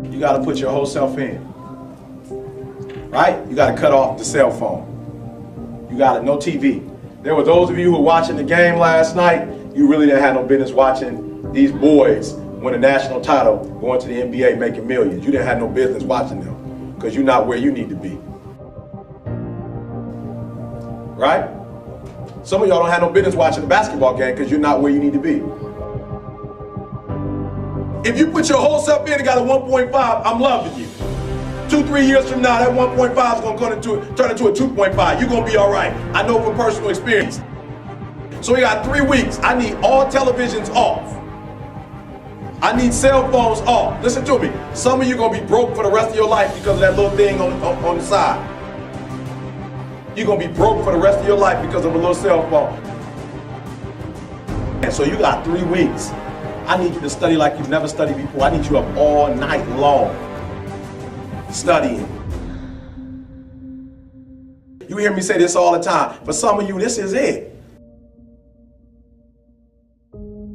You got to put your whole self in. Right? You got to cut off the cell phone. You got to, no TV. There were those of you who were watching the game last night, you really didn't have no business watching these boys win a national title, going to the NBA, making millions. You didn't have no business watching them because you're not where you need to be. Right? Some of y'all don't have no business watching a basketball game because you're not where you need to be. If you put your whole self in and got a 1.5, I'm loving you. 2-3 years from now, that 1.5 is going to turn into a 2.5. You're going to be all right. I know from personal experience. So we got 3 weeks. I need all televisions off. I need cell phones off. Listen to me. Some of you are going to be broke for the rest of your life because of that little thing on the side. You're going to be broke for the rest of your life because of a little cell phone. And so you got 3 weeks. I need you to study like you've never studied before. I need you up all night long studying. You hear me say this all the time. For some of you, this is it.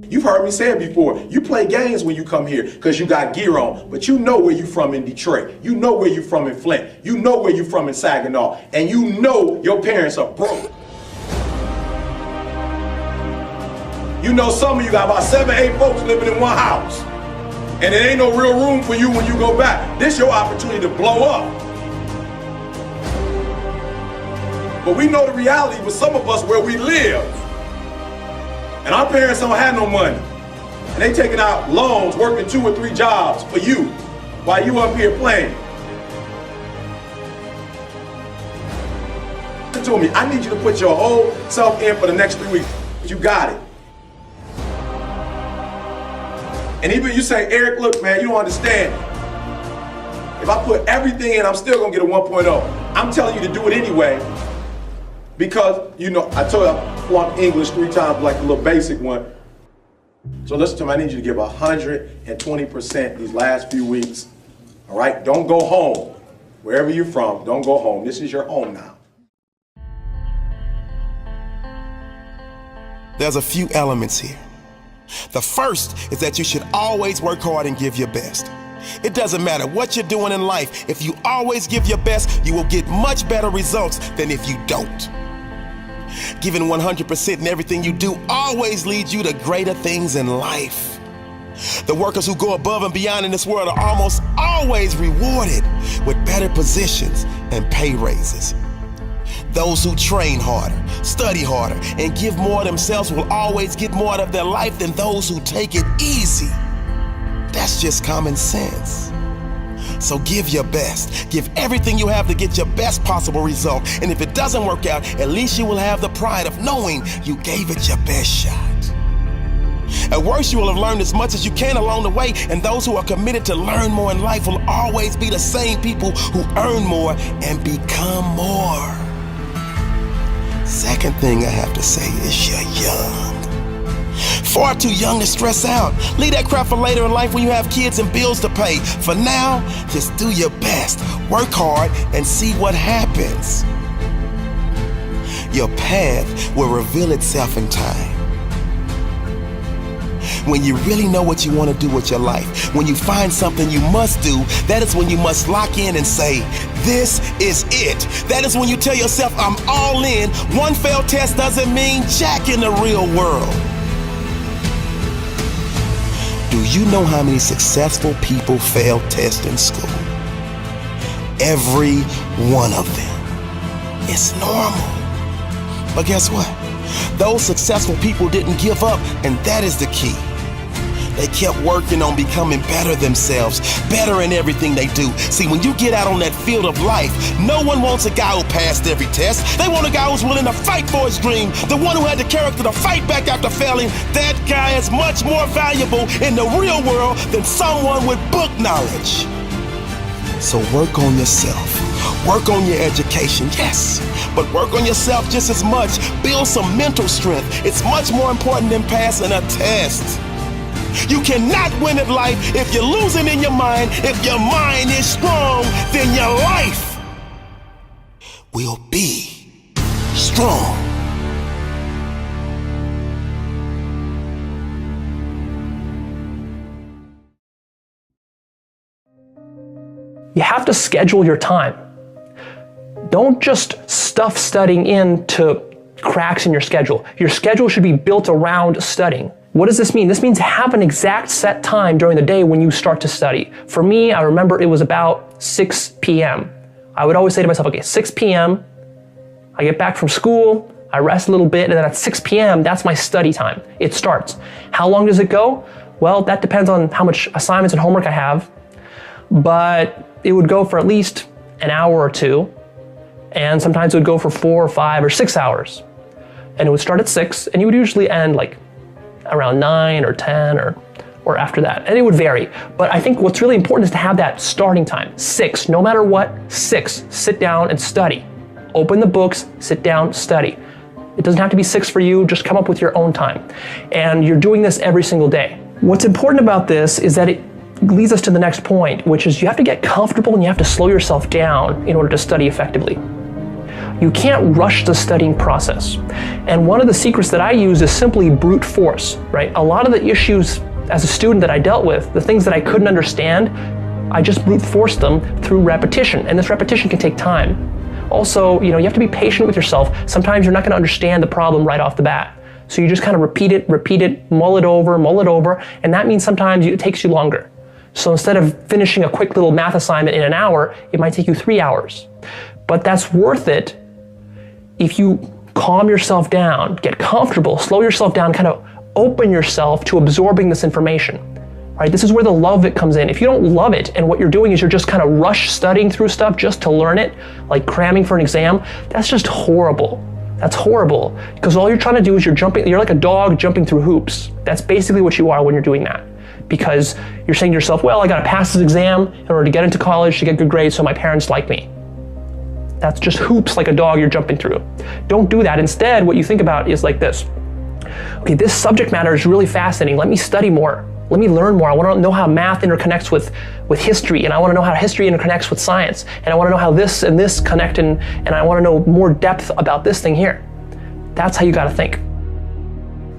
You've heard me say it before. You play games when you come here because you got gear on, but you know where you're from in Detroit. You know where you're from in Flint. You know where you're from in Saginaw. And you know your parents are broke. You know some of you got about 7-8 folks living in one house. And it ain't no real room for you when you go back. This is your opportunity to blow up. But we know the reality with some of us where we live. And our parents don't have no money. And they taking out loans, working 2 or 3 jobs for you while you up here playing. Listen to me, I need you to put your whole self in for the next 3 weeks. You got it. And even you say, Eric, look, man, you don't understand. If I put everything in, I'm still gonna get a 1.0. I'm telling you to do it anyway because, you know, I told you I flunked English 3 times, like a little basic one. So listen to me, I need you to give 120% these last few weeks, all right? Don't go home. Wherever you're from, don't go home. This is your home now. There's a few elements here. The first is that you should always work hard and give your best. It doesn't matter what you're doing in life. If you always give your best, you will get much better results than if you don't. Giving 100% in everything you do always leads you to greater things in life. The workers who go above and beyond in this world are almost always rewarded with better positions and pay raises. Those who train harder, study harder, and give more of themselves will always get more out of their life than those who take it easy. That's just common sense. So give your best. Give everything you have to get your best possible result. And if it doesn't work out, at least you will have the pride of knowing you gave it your best shot. At worst, you will have learned as much as you can along the way, and those who are committed to learn more in life will always be the same people who earn more and become more. Second thing I have to say is you're young. Far too young to stress out. Leave that crap for later in life when you have kids and bills to pay. For now, just do your best. Work hard and see what happens. Your path will reveal itself in time. When you really know what you want to do with your life, when you find something you must do, that is when you must lock in and say, this is it. That is when you tell yourself, I'm all in. One failed test doesn't mean jack in the real world. Do you know how many successful people fail tests in school? Every one of them. It's normal. But guess what? Those successful people didn't give up, and that is the key. They kept working on becoming better themselves, better in everything they do. See, when you get out on that field of life, no one wants a guy who passed every test. They want a guy who's willing to fight for his dream, the one who had the character to fight back after failing. That guy is much more valuable in the real world than someone with book knowledge. So work on yourself. Work on your education, yes, but work on yourself just as much. Build some mental strength. It's much more important than passing a test. You cannot win at life if you're losing in your mind. If your mind is strong, then your life will be strong. You have to schedule your time. Don't just stuff studying into cracks in your schedule. Your schedule should be built around studying. What does this mean? This means have an exact set time during the day when you start to study. For me, I remember it was about 6 p.m. I would always say to myself, okay, 6 p.m., I get back from school, I rest a little bit, and then at 6 p.m., that's my study time. It starts. How long does it go? Well, that depends on how much assignments and homework I have, but it would go for at least an hour or two, and sometimes it would go for 4 or 5 or 6 hours. And it would start at 6, and you would usually end like around 9 or 10 or after that. And it would vary. But I think what's really important is to have that starting time. 6, no matter what, 6. Sit down and study. Open the books, sit down, study. It doesn't have to be 6 for you, just come up with your own time. And you're doing this every single day. What's important about this is that it leads us to the next point, which is you have to get comfortable and you have to slow yourself down in order to study effectively. You can't rush the studying process. And one of the secrets that I use is simply brute force, right? A lot of the issues as a student that I dealt with, the things that I couldn't understand, I just brute forced them through repetition. And this repetition can take time. Also, you have to be patient with yourself. Sometimes you're not going to understand the problem right off the bat. So you just kind of repeat it, mull it over, and that means sometimes it takes you longer. So instead of finishing a quick little math assignment in an hour, it might take you 3 hours. But that's worth it if you calm yourself down, get comfortable, slow yourself down, kind of open yourself to absorbing this information. Right? This is where the love of it comes in. If you don't love it and what you're doing is you're just kind of rush studying through stuff just to learn it, like cramming for an exam, that's just horrible. That's horrible. Because all you're trying to do is you're like a dog jumping through hoops. That's basically what you are when you're doing that. Because you're saying to yourself, well, I got to pass this exam in order to get into college, to get good grades so my parents like me. That's just hoops like a dog you're jumping through. Don't do that. Instead, what you think about is like this. Okay, this subject matter is really fascinating. Let me study more. Let me learn more. I want to know how math interconnects with history, and I want to know how history interconnects with science, and I want to know how this and this connect, and I want to know more depth about this thing here. That's how you got to think.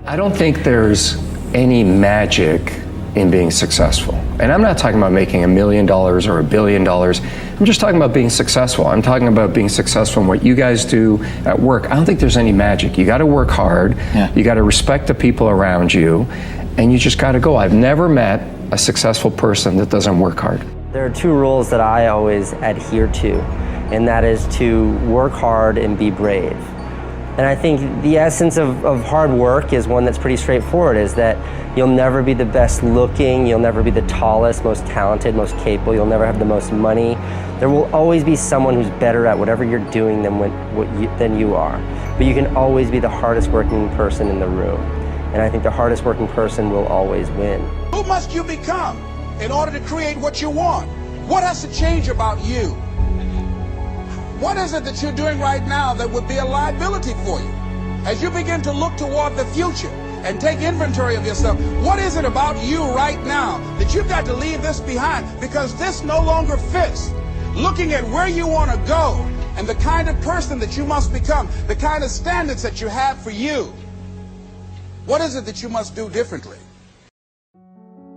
I don't think there's any magic in being successful. And I'm not talking about making $1 million or $1 billion. I'm just talking about being successful. I'm talking about being successful in what you guys do at work. I don't think there's any magic. You got to work hard. Yeah. You got to respect the people around you, and you just got to go. I've never met a successful person that doesn't work hard. There are 2 rules that I always adhere to, and that is to work hard and be brave. And I think the essence of hard work is one that's pretty straightforward, is that you'll never be the best looking, you'll never be the tallest, most talented, most capable, you'll never have the most money. There will always be someone who's better at whatever you're doing than you are. But you can always be the hardest working person in the room. And I think the hardest working person will always win. Who must you become in order to create what you want? What has to change about you? What is it that you're doing right now that would be a liability for you? As you begin to look toward the future and take inventory of yourself, what is it about you right now that you've got to leave this behind because this no longer fits? Looking at where you want to go and the kind of person that you must become, the kind of standards that you have for you. What is it that you must do differently?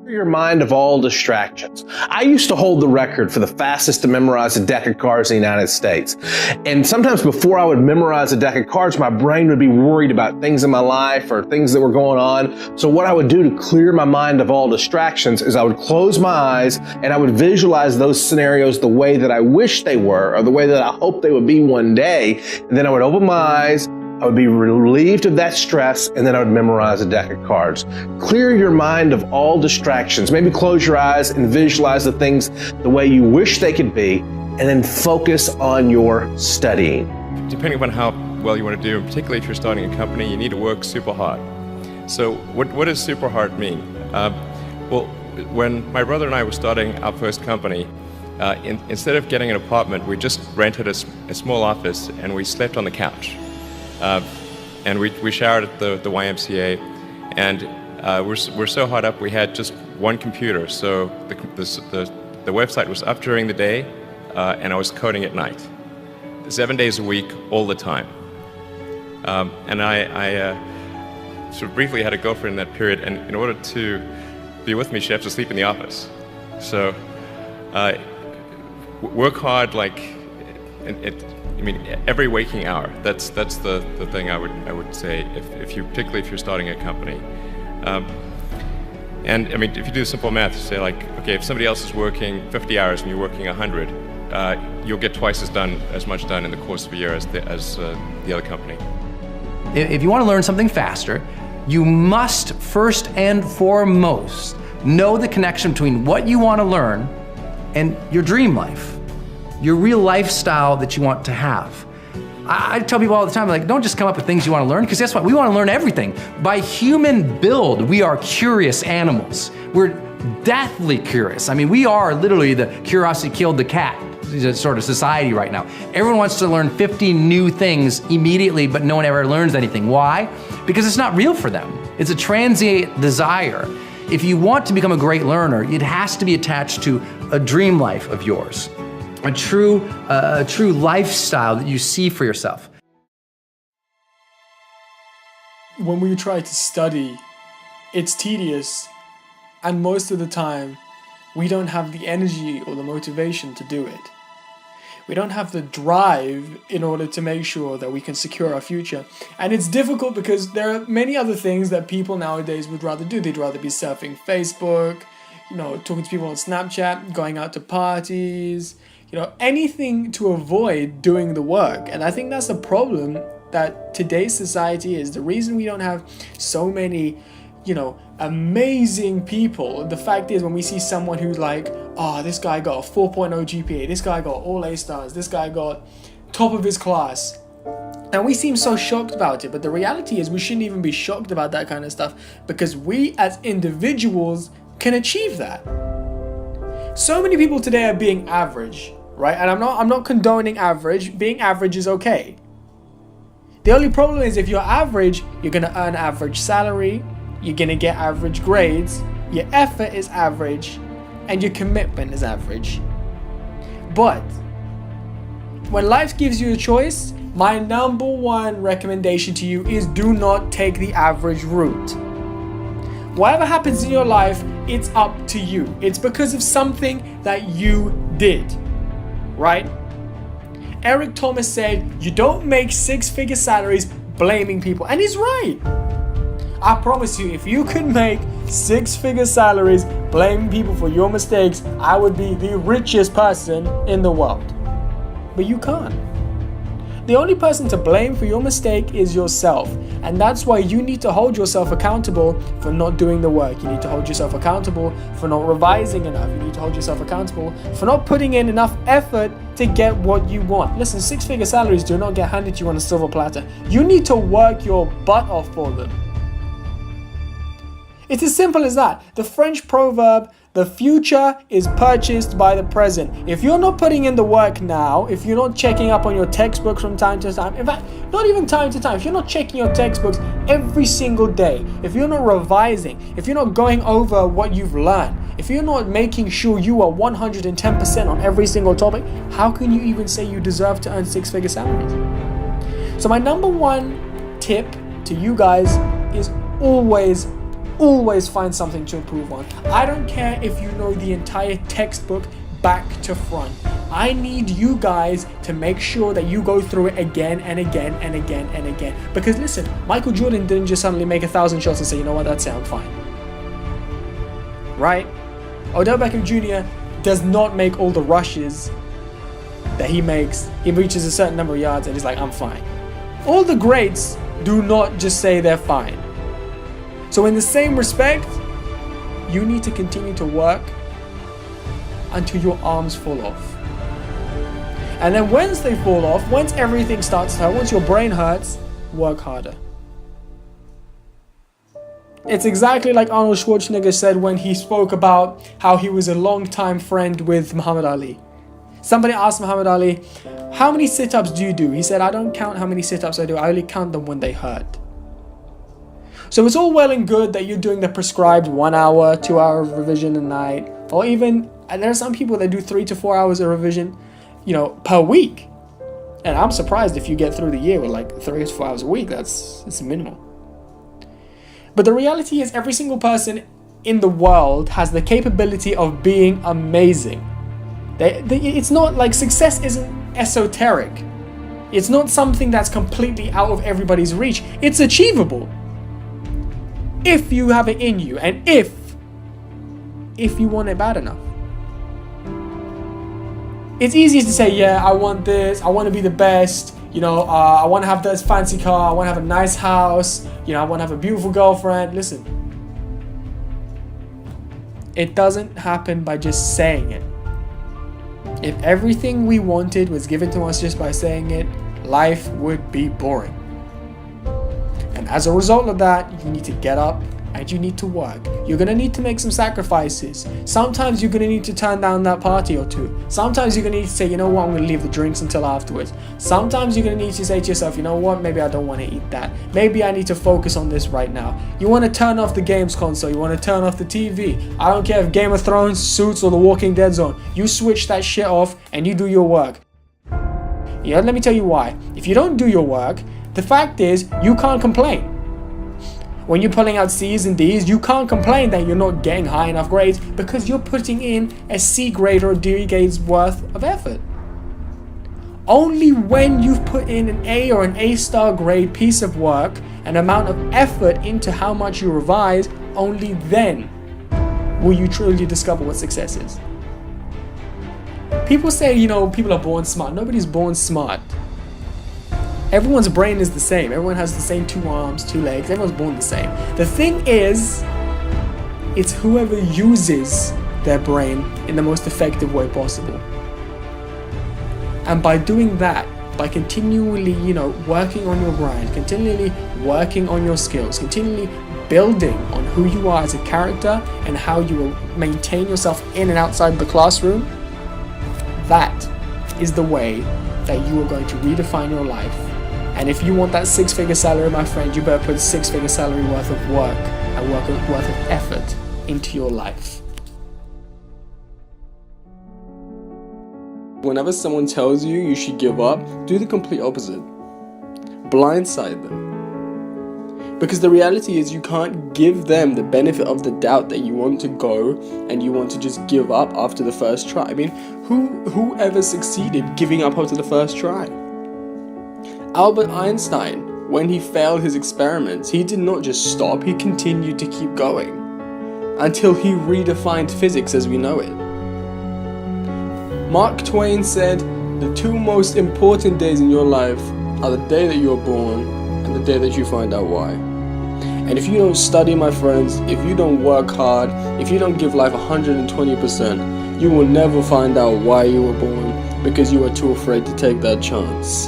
Your mind of all distractions. I used to hold the record for the fastest to memorize a deck of cards in the United States. And sometimes before I would memorize a deck of cards, my brain would be worried about things in my life or things that were going on. So what I would do to clear my mind of all distractions is I would close my eyes and I would visualize those scenarios the way that I wish they were or the way that I hope they would be one day. And then I would open my eyes, I would be relieved of that stress, and then I would memorize a deck of cards. Clear your mind of all distractions. Maybe close your eyes and visualize the things the way you wish they could be, and then focus on your studying. Depending upon how well you want to do, particularly if you're starting a company, you need to work super hard. So what does super hard mean? Well, when my brother and I were starting our first company, instead of getting an apartment, we just rented a small office and we slept on the couch. And we showered at the YMCA, and we're so hot up we had just one computer, so the website was up during the day, and I was coding at night, 7 days a week, all the time. And I sort of briefly had a girlfriend in that period, and in order to be with me, she had to sleep in the office. So work hard like, I mean, every waking hour. That's the thing I would say particularly if you're starting a company. And I mean, if you do simple math, say like, okay, if somebody else is working 50 hours and you're working 100, you'll get twice as much done in the course of a year as the other company. If you want to learn something faster, you must first and foremost know the connection between what you want to learn and your dream life, your real lifestyle that you want to have. I tell people all the time, like, don't just come up with things you want to learn, because guess what? We want to learn everything. By human build, we are curious animals. We're deathly curious. I mean, we are literally the curiosity killed the cat sort of society right now. Everyone wants to learn 50 new things immediately, but no one ever learns anything. Why? Because it's not real for them. It's a transient desire. If you want to become a great learner, it has to be attached to a dream life of yours, a true lifestyle that you see for yourself. When we try to study, it's tedious, and most of the time, we don't have the energy or the motivation to do it. We don't have the drive in order to make sure that we can secure our future. And it's difficult because there are many other things that people nowadays would rather do. They'd rather be surfing Facebook, talking to people on Snapchat, going out to parties, anything to avoid doing the work. And I think that's the problem that today's society is. The reason we don't have so many, amazing people. The fact is, when we see someone who's like, oh, this guy got a 4.0 GPA, this guy got all A stars, this guy got top of his class, and we seem so shocked about it. But the reality is we shouldn't even be shocked about that kind of stuff, because we as individuals can achieve that. So many people today are being average, right? And I'm not condoning average. Being average is okay. The only problem is if you're average, you're going to earn average salary, you're going to get average grades, your effort is average, and your commitment is average. But when life gives you a choice, my number one recommendation to you is do not take the average route. Whatever happens in your life, it's up to you. It's because of something that you did, right? Eric Thomas said, you don't make six-figure salaries blaming people. And he's right. I promise you, if you could make six-figure salaries blaming people for your mistakes, I would be the richest person in the world. But you can't. The only person to blame for your mistake is yourself. And that's why you need to hold yourself accountable for not doing the work. You need to hold yourself accountable for not revising enough. You need to hold yourself accountable for not putting in enough effort to get what you want. Listen, six-figure salaries do not get handed to you on a silver platter. You need to work your butt off for them. It's as simple as that. The French proverb, the future is purchased by the present. If you're not putting in the work now, if you're not checking up on your textbooks from time to time, in fact, not even time to time, if you're not checking your textbooks every single day, if you're not revising, if you're not going over what you've learned, if you're not making sure you are 110% on every single topic, how can you even say you deserve to earn six-figure salaries? So my number one tip to you guys is always find something to improve on. I don't care if you know the entire textbook back to front. I need you guys to make sure that you go through it again and again and again and again. Because listen, Michael Jordan didn't just suddenly make 1,000 shots and say, you know what, that's it, I'm fine. Right? Odell Beckham Jr. does not make all the rushes that he makes. He reaches a certain number of yards and he's like, I'm fine. All the greats do not just say they're fine. So in the same respect, you need to continue to work until your arms fall off. And then once they fall off, once everything starts to hurt, once your brain hurts, work harder. It's exactly like Arnold Schwarzenegger said when he spoke about how he was a long-time friend with Muhammad Ali. Somebody asked Muhammad Ali, how many sit-ups do you do? He said, I don't count how many sit-ups I do, I only count them when they hurt. So it's all well and good that you're doing the prescribed 1 hour, 2 hour revision a night, or even, and there are some people that do 3 to 4 hours of revision, per week. And I'm surprised if you get through the year with like 3 to 4 hours a week. It's minimal. But the reality is every single person in the world has the capability of being amazing. It's not like success isn't esoteric. It's not something that's completely out of everybody's reach. It's achievable if you have it in you, and if you want it bad enough. It's easy to say, yeah, I want this, I want to be the best, I want to have this fancy car, I want to have a nice house, I want to have a beautiful girlfriend. Listen, it doesn't happen by just saying it. If everything we wanted was given to us just by saying it, life would be boring. And as a result of that, you need to get up and you need to work. You're going to need to make some sacrifices. Sometimes you're going to need to turn down that party or two. Sometimes you're going to need to say, you know what, I'm going to leave the drinks until afterwards. Sometimes you're going to need to say to yourself, you know what, maybe I don't want to eat that. Maybe I need to focus on this right now. You want to turn off the games console. You want to turn off the TV. I don't care if Game of Thrones, Suits, or The Walking Dead's on. You switch that shit off and you do your work. Let me tell you why. If you don't do your work, the fact is you can't complain. When you're pulling out C's and D's, you can't complain that you're not getting high enough grades because you're putting in a C grade or a D grade's worth of effort. Only when you've put in an A or an A-star grade piece of work, an amount of effort into how much you revise, only then will you truly discover what success is. People say, people are born smart. Nobody's born smart. Everyone's brain is the same. Everyone has the same 2 arms, 2 legs. Everyone's born the same. The thing is, it's whoever uses their brain in the most effective way possible. And by doing that, by continually, working on your grind, continually working on your skills, continually building on who you are as a character and how you will maintain yourself in and outside the classroom, that is the way that you are going to redefine your life. And if you want that 6-figure salary, my friend, you better put 6-figure salary worth of work and worth of effort into your life. Whenever someone tells you you should give up, do the complete opposite. Blindside them. Because the reality is you can't give them the benefit of the doubt that you want to go and you want to just give up after the first try. I mean, who ever succeeded giving up after the first try? Albert Einstein, when he failed his experiments, he did not just stop, he continued to keep going until he redefined physics as we know it. Mark Twain said, the 2 most important days in your life are the day that you are born and the day that you find out why. And if you don't study, my friends, if you don't work hard, if you don't give life 120%, you will never find out why you were born because you are too afraid to take that chance.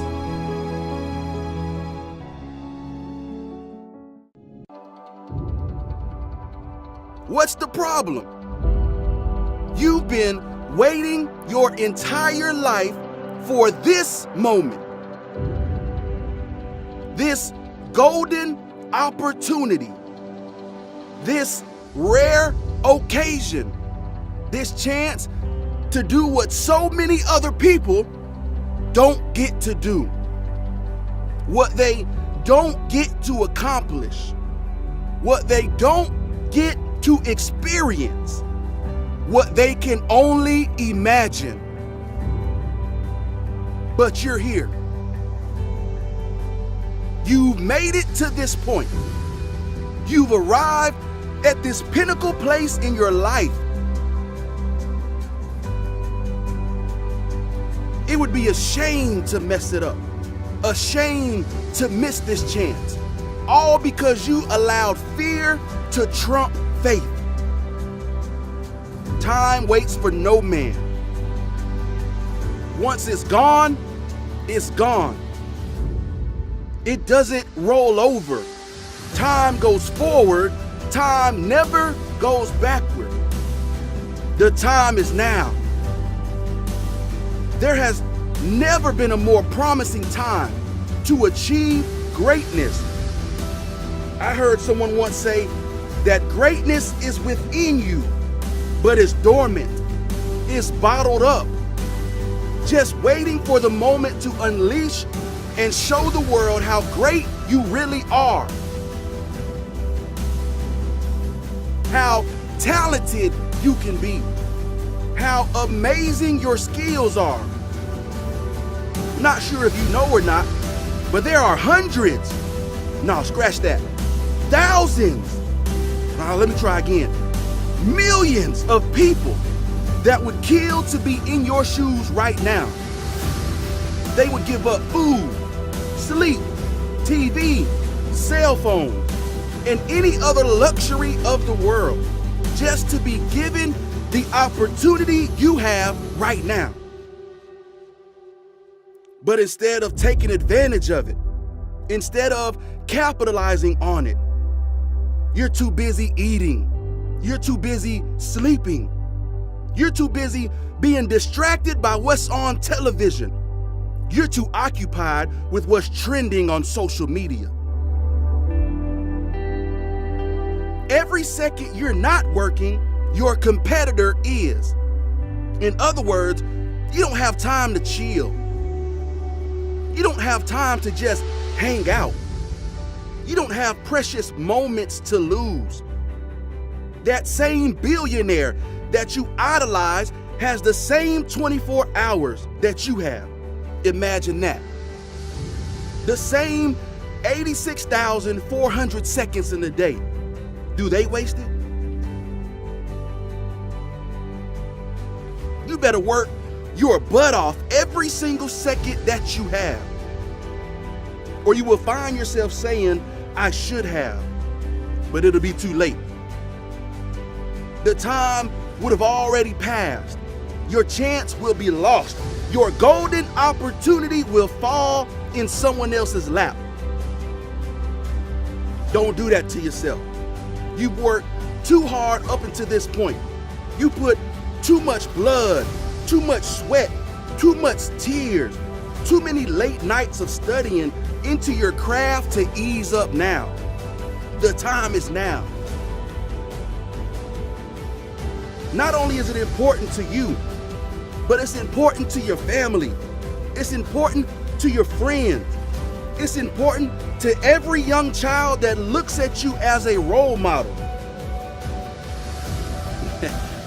What's the problem? You've been waiting your entire life for this moment. This golden opportunity. This rare occasion. This chance to do what so many other people don't get to do. What they don't get to accomplish. What they don't get to experience. What they can only imagine. But you're here. You've made it to this point. You've arrived at this pinnacle place in your life. It would be a shame to mess it up. A shame to miss this chance. All because you allowed fear to trump faith. Time waits for no man. Once it's gone, it's gone. It doesn't roll over. Time goes forward. Time never goes backward. The time is now. There has never been a more promising time to achieve greatness. I heard someone once say that greatness is within you, but it's dormant. It's bottled up, just waiting for the moment to unleash and show the world how great you really are. How talented you can be. how amazing your skills are. Not sure if you know or not, but there are hundreds, no, scratch that, thousands, let me try again, millions of people that would kill to be in your shoes right now. They would give up food, sleep, TV, cell phone, and any other luxury of the world just to be given the opportunity you have right now. But instead of taking advantage of it, instead of capitalizing on it, you're too busy eating, you're too busy sleeping, you're too busy being distracted by what's on television. You're too occupied with what's trending on social media. Every second you're not working, your competitor is. In other words, you don't have time to chill. You don't have time to just hang out. You don't have precious moments to lose. That same billionaire that you idolize has the same 24 hours that you have. Imagine that. The same 86,400 seconds in a day. Do they waste it? You better work your butt off every single second that you have. Or you will find yourself saying, I should have, but it'll be too late. The time would have already passed. Your chance will be lost. Your golden opportunity will fall in someone else's lap. Don't do that to yourself. You've worked too hard up until this point. You put too much blood, too much sweat, too much tears, too many late nights of studying into your craft to ease up now. The time is now. Not only is it important to you, but it's important to your family. It's important to your friends. It's important to every young child that looks at you as a role model.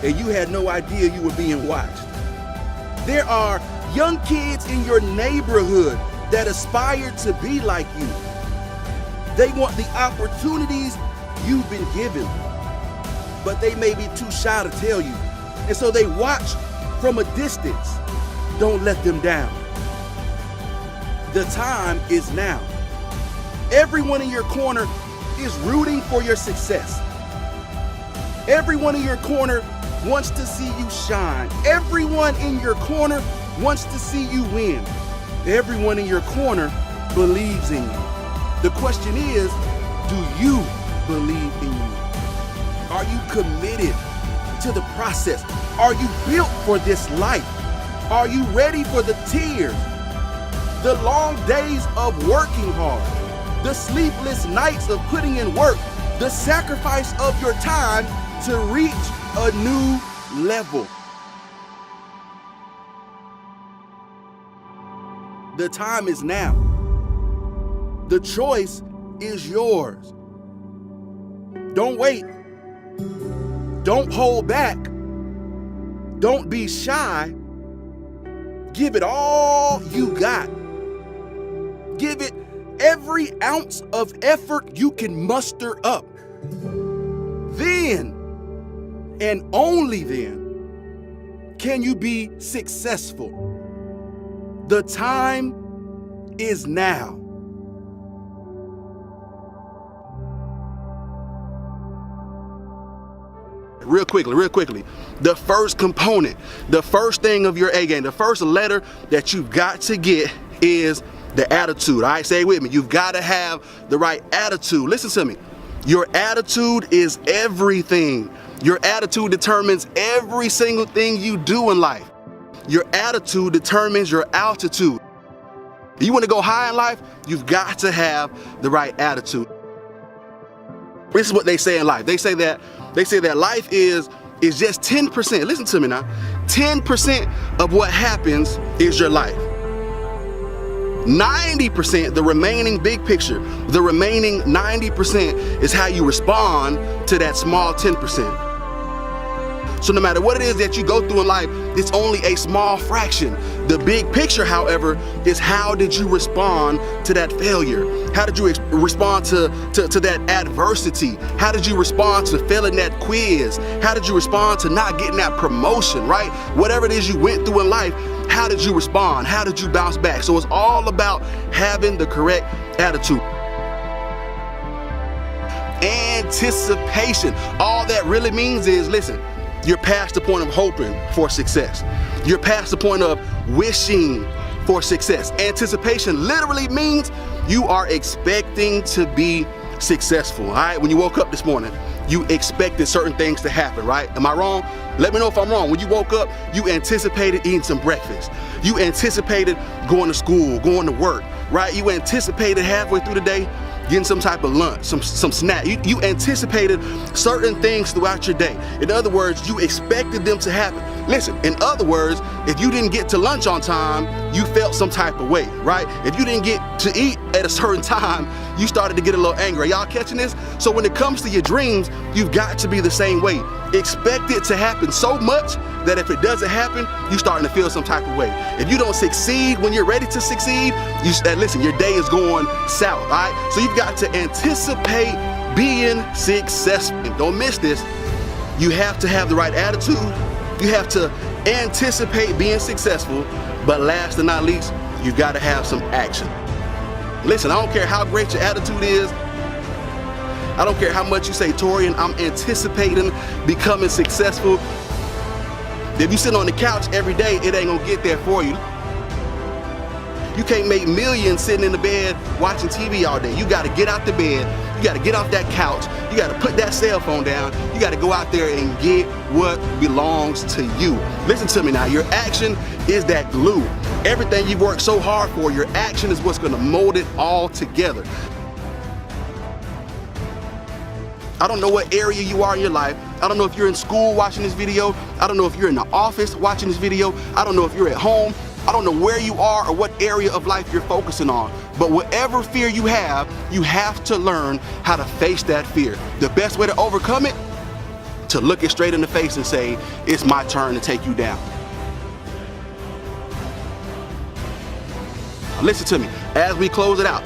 And you had no idea you were being watched. There are young kids in your neighborhood that aspire to be like you. They want the opportunities you've been given, but they may be too shy to tell you. And so they watch from a distance. Don't let them down. The time is now. Everyone in your corner is rooting for your success. Everyone in your corner wants to see you shine. Everyone in your corner wants to see you win. Everyone in your corner believes in you. The question is, do you believe in you? Are you committed to the process? Are you built for this life? Are you ready for the tears, the long days of working hard, the sleepless nights of putting in work, the sacrifice of your time to reach a new level? The time is now. The choice is yours. Don't wait. Don't hold back. Don't be shy. Give it all you got. Give it every ounce of effort you can muster up. Then, and only then, can you be successful. The time is now. Real quickly. The first component, the first thing of your A game, the first letter that you've got to get is the attitude. All right, say it with me. You've got to have the right attitude. Listen to me. Your attitude is everything. Your attitude determines every single thing you do in life. Your attitude determines your altitude. You want to go high in life? You've got to have the right attitude. This is what they say in life. They say that life is just 10%. Listen to me now. 10% of what happens is your life. 90%, the remaining big picture, the remaining 90% is how you respond to that small 10%. So no matter what it is that you go through in life, it's only a small fraction. The big picture, however, is how did you respond to that failure? How did you respond to that adversity? How did you respond to failing that quiz? How did you respond to not getting that promotion, right? Whatever it is you went through in life, how did you respond? How did you bounce back? So it's all about having the correct attitude. Anticipation. All that really means is, listen, you're past the point of hoping for success. You're past the point of wishing for success. Anticipation literally means you are expecting to be successful, all right? When you woke up this morning, you expected certain things to happen, right? Am I wrong? Let me know if I'm wrong. When you woke up, you anticipated eating some breakfast. You anticipated going to school, going to work, right? You anticipated halfway through the day getting some type of lunch, some snack. You anticipated certain things throughout your day. In other words, you expected them to happen. Listen, in other words, if you didn't get to lunch on time, you felt some type of way, right? If you didn't get to eat at a certain time, you started to get a little angry. Are y'all catching this? So when it comes to your dreams, you've got to be the same way. Expect it to happen so much that if it doesn't happen, you're starting to feel some type of way. If you don't succeed when you're ready to succeed, listen, your day is going south, all right? So you've got to anticipate being successful. Don't miss this. You have to have the right attitude. You have to anticipate being successful, but last and not least, you've got to have some action. Listen, I don't care how great your attitude is. I don't care how much you say, Torian, I'm anticipating becoming successful. If you sit on the couch every day, it ain't gonna get there for you. You can't make millions sitting in the bed watching TV all day. You gotta get out the bed, you gotta get off that couch, you gotta put that cell phone down, you gotta go out there and get what belongs to you. Listen to me now, your action is that glue. Everything you've worked so hard for, your action is what's gonna mold it all together. I don't know what area you are in your life. I don't know if you're in school watching this video. I don't know if you're in the office watching this video. I don't know if you're at home. I don't know where you are or what area of life you're focusing on. But whatever fear you have to learn how to face that fear. The best way to overcome it, to look it straight in the face and say, it's my turn to take you down. Listen to me, as we close it out,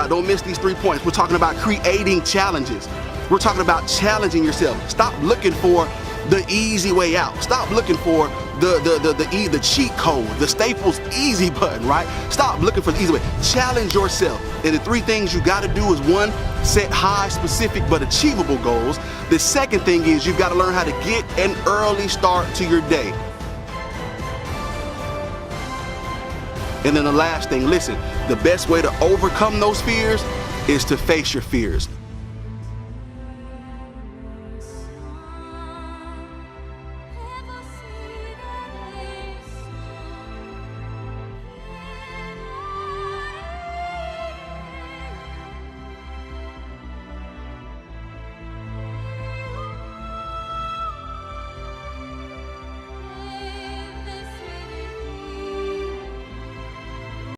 don't miss these 3 points. We're talking about creating challenges. We're talking about challenging yourself. Stop looking for the easy way out. Stop looking for the cheat code, the Staples easy button, right? Stop looking for the easy way. Challenge yourself. And the 3 things you gotta do is 1, set high, specific, but achievable goals. The second thing is you've gotta learn how to get an early start to your day. And then the last thing, listen, the best way to overcome those fears is to face your fears.